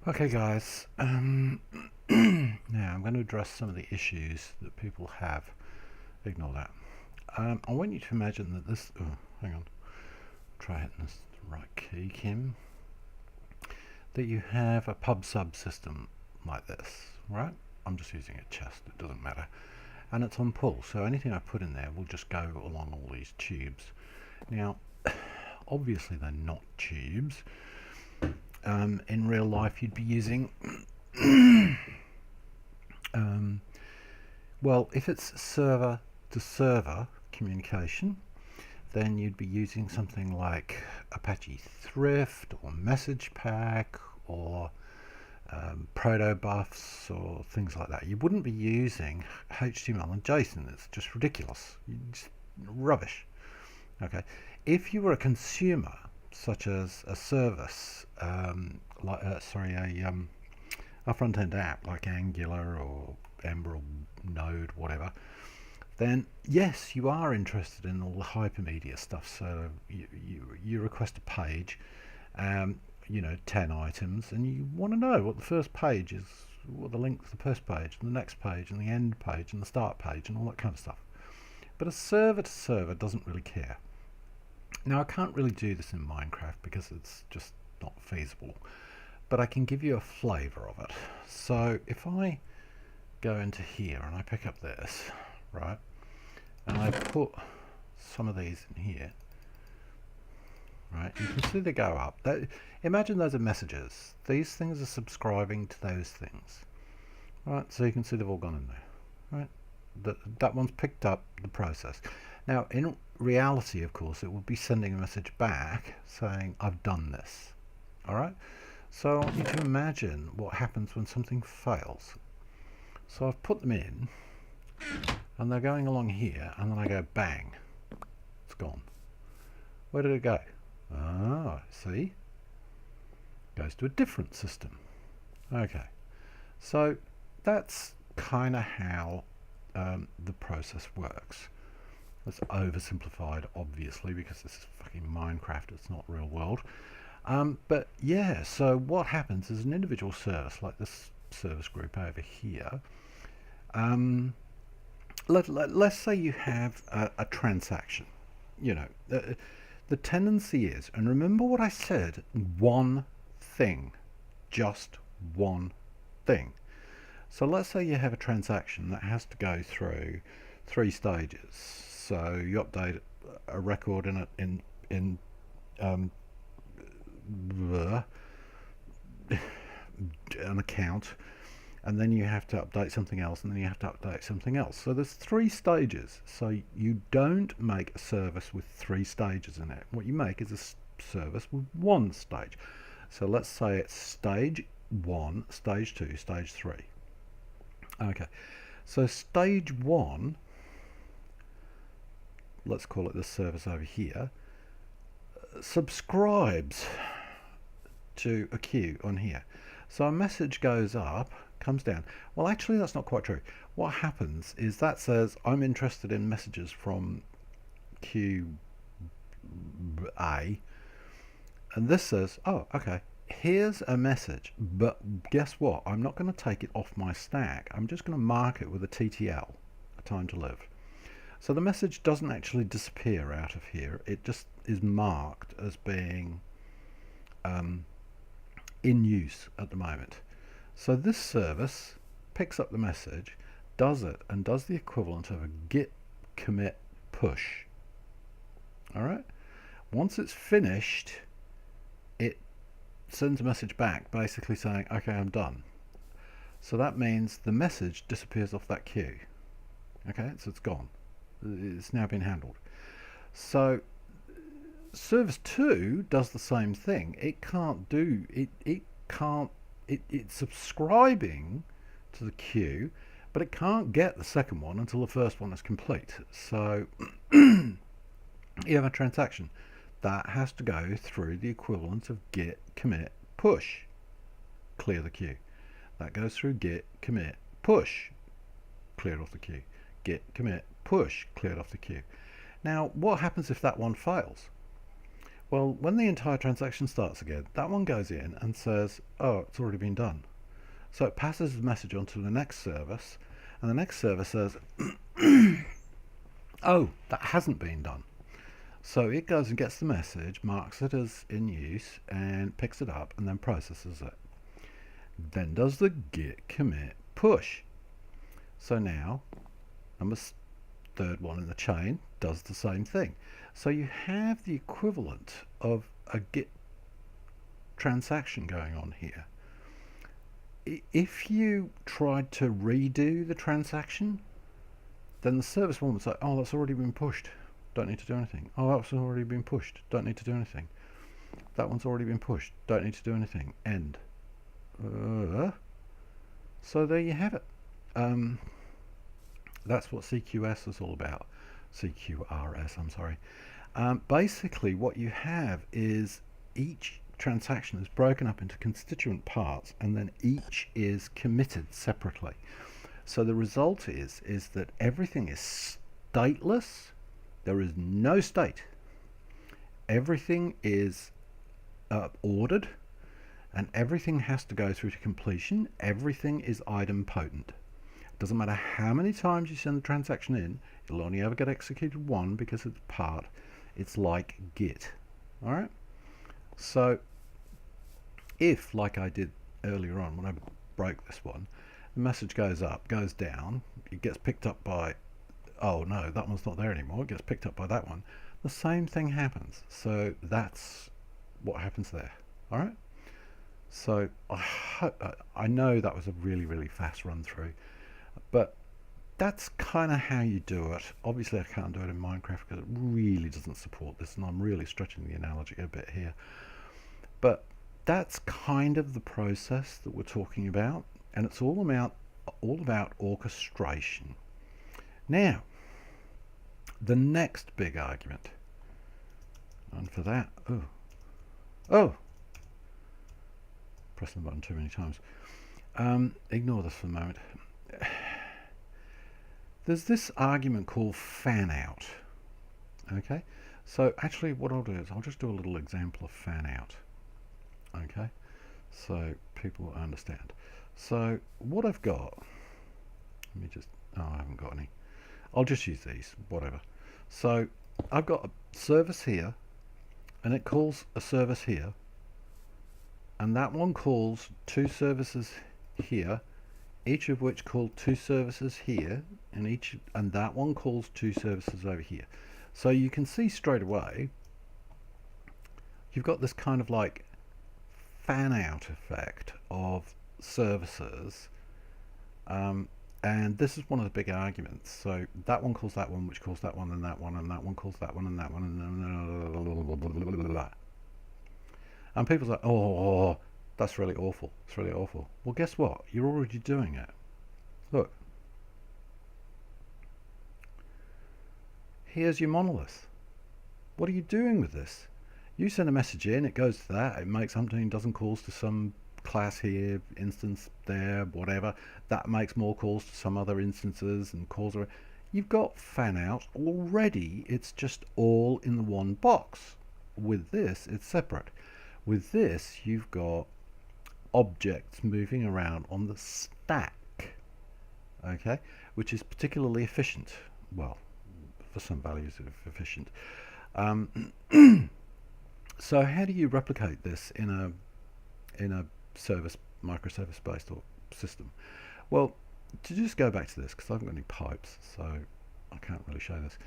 Okay guys, now I'm going to address some of the issues that people have. Ignore that. I want you to imagine that this, hang on, try hitting this right key, Kim, that you have a pub sub system like this, right? I'm just using a chest, it doesn't matter. And it's on pull, so anything I put in there will just go along all these tubes. Now, obviously they're not tubes. In real life you'd be using well, if it's server to server communication, then you'd be using something like Apache Thrift or Message Pack or protobufs or things like that. You wouldn't be using HTML and JSON. It's just ridiculous. It's rubbish. Okay, if you were a consumer, such as a service, a front-end app like Angular or Ember or Node, whatever, then yes, you are interested in all the hypermedia stuff. So you request a page, 10 items, and you want to know what the first page is, what the link to the first page, and the next page, and the end page, and the start page, and all that kind of stuff. But a server to server doesn't really care. Now I can't really do this in Minecraft because it's just not feasible, but I can give you a flavor of it. So if I go into here and I pick up this, right, and I put some of these in here, right, you can see they go up. Imagine those are messages. These things are subscribing to those things, right? So you can see they've all gone in there, right? That one's picked up the process. Now in reality, of course, it will be sending a message back saying I've done this. All right, so I want you to imagine what happens when something fails. So I've put them in and they're going along here, and then I go bang, it's gone. Where did it go? Ah, see, goes to a different system. Okay, so that's kind of how the process works. That's oversimplified, obviously, because this is fucking Minecraft, it's not real world. But yeah, so what happens is an individual service, like this service group over here, let's say you have a transaction. The tendency is, and remember what I said, one thing, just one thing. So let's say you have a transaction that has to go through 3 stages. So you update a record in an account, and then you have to update something else, and then you have to update something else. So there's 3 stages. So you don't make a service with 3 stages in it. What you make is a service with 1 stage. So let's say it's stage 1, stage 2, stage 3. Okay, so stage 1, let's call it this service over here, subscribes to a queue on here. So a message goes up, comes down. Well, actually that's not quite true. What happens is that says I'm interested in messages from queue A, and this says, oh, okay, here's a message, but guess what, I'm not going to take it off my stack. I'm just going to mark it with a TTL, a time to live. So the message doesn't actually disappear out of here, it just is marked as being in use at the moment. So this service picks up the message, does it, and does the equivalent of a git commit push. Alright, once it's finished, it sends a message back basically saying, okay, I'm done. So that means the message disappears off that queue. Okay, so it's gone. It's now been handled. So service 2 does the same thing. It can't do it's subscribing to the queue, but it can't get the second one until the first one is complete. So you have a transaction that has to go through the equivalent of git commit push, clear the queue. That goes through git commit push, cleared off the queue. Git commit push, cleared off the queue. Now what happens if that one fails? Well, when the entire transaction starts again, that one goes in and says, oh, it's already been done. So it passes the message on to the next service, and the next service says, oh, that hasn't been done. So it goes and gets the message, marks it as in use, and picks it up and then processes it. Then does the git commit push. So now, third one in the chain does the same thing. So you have the equivalent of a git transaction going on here. If you tried to redo the transaction, then the service one would say, oh, that's already been pushed, don't need to do anything. Oh, that's already been pushed, don't need to do anything. That one's already been pushed, don't need to do anything. End. So there you have it. That's what CQS is all about. CQRS, I'm sorry. Basically what you have is each transaction is broken up into constituent parts, and then each is committed separately. So the result is that everything is stateless. There is no state. Everything is ordered, and everything has to go through to completion. Everything is idempotent. Doesn't matter how many times you send the transaction in, it'll only ever get executed one because it's part. It's like Git. Alright? So if, like I did earlier on when I broke this one, the message goes up, goes down, it gets picked up by, oh no, that one's not there anymore, it gets picked up by that one, the same thing happens. So that's what happens there. Alright? So I know that was a really fast run through, but that's kind of how you do it. Obviously I can't do it in Minecraft because it really doesn't support this, and I'm really stretching the analogy a bit here. But that's kind of the process that we're talking about, and it's all about orchestration. Now, the next big argument, and for that, pressing the button too many times. Ignore this for a moment. There's this argument called fan out. Okay, so actually what I'll do is I'll just do a little example of fan out. Okay, so people understand. So what I've got, let me just, oh, I haven't got any. I'll just use these, whatever. So I've got a service here, and it calls a service here, and that one calls two services here, each of which call two services here, and that one calls two services over here. So you can see straight away you've got this kind of like fan out effect of services, and this is one of the big arguments. So that one calls that one, which calls that one, and that one, and that one calls that one, and that one, and people say, oh, that's really awful, it's really awful. Well, guess what? You're already doing it. Look, here's your monolith. What are you doing with this? You send a message in, it goes to that, it makes something, doesn't calls to some class here, instance there, whatever. That makes more calls to some other instances and calls. You've got fan out already. It's just all in the one box. With this, it's separate. With this, you've got objects moving around on the stack, okay, which is particularly efficient. Well, for some values of efficient. So how do you replicate this in a service, microservice based or system? Well, to just go back to this, because I haven't got any pipes, so I can't really show this.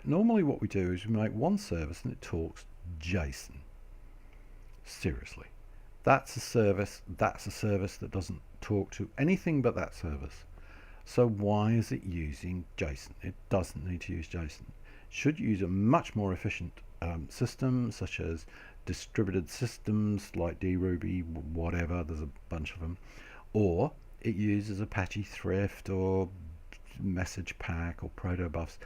Normally what we do is we make one service and it talks JSON. Seriously, that's a service that doesn't talk to anything but that service. So why is it using JSON? It doesn't need to use JSON. It should use a much more efficient system, such as distributed systems like druby, whatever, there's a bunch of them, or it uses Apache Thrift or Message Pack or protobufs.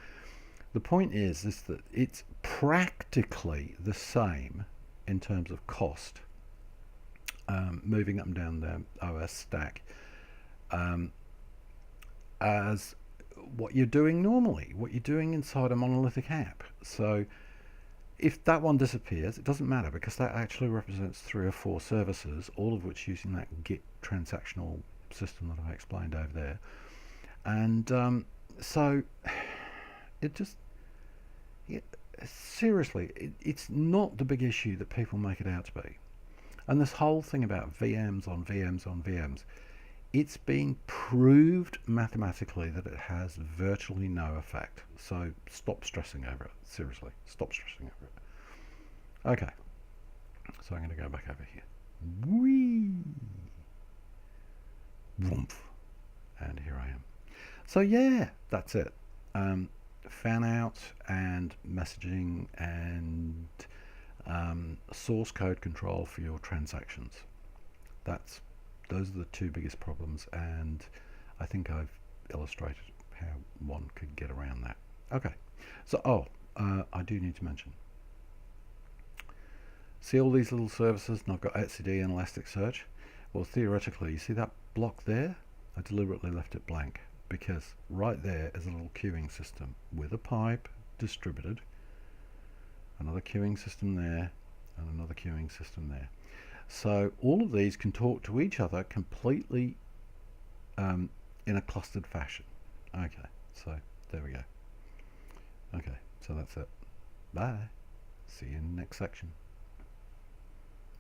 The point is that it's practically the same in terms of cost, moving up and down the OS stack, as what you're doing normally, what you're doing inside a monolithic app. So if that one disappears, it doesn't matter because that actually represents 3 or 4 services, all of which using that Git transactional system that I explained over there. And so it just, it, seriously, it's not the big issue that people make it out to be. And this whole thing about VMs on VMs on VMs, it's been proved mathematically that it has virtually no effect. So stop stressing over it. Seriously, stop stressing over it. Okay, so I'm going to go back over here. Whee! Woomph. And here I am. So yeah, that's it. Fan out and messaging and source code control for your transactions. Those are the 2 biggest problems, and I think I've illustrated how one could get around that. Okay, so I do need to mention. See all these little services, and I've got etcd and Elasticsearch. Well, theoretically, you see that block there? I deliberately left it blank because right there is a little queuing system with a pipe distributed, another queuing system there, and another queuing system there. So all of these can talk to each other completely in a clustered fashion. Okay, so there we go. Okay, so that's it. Bye. See you in the next section.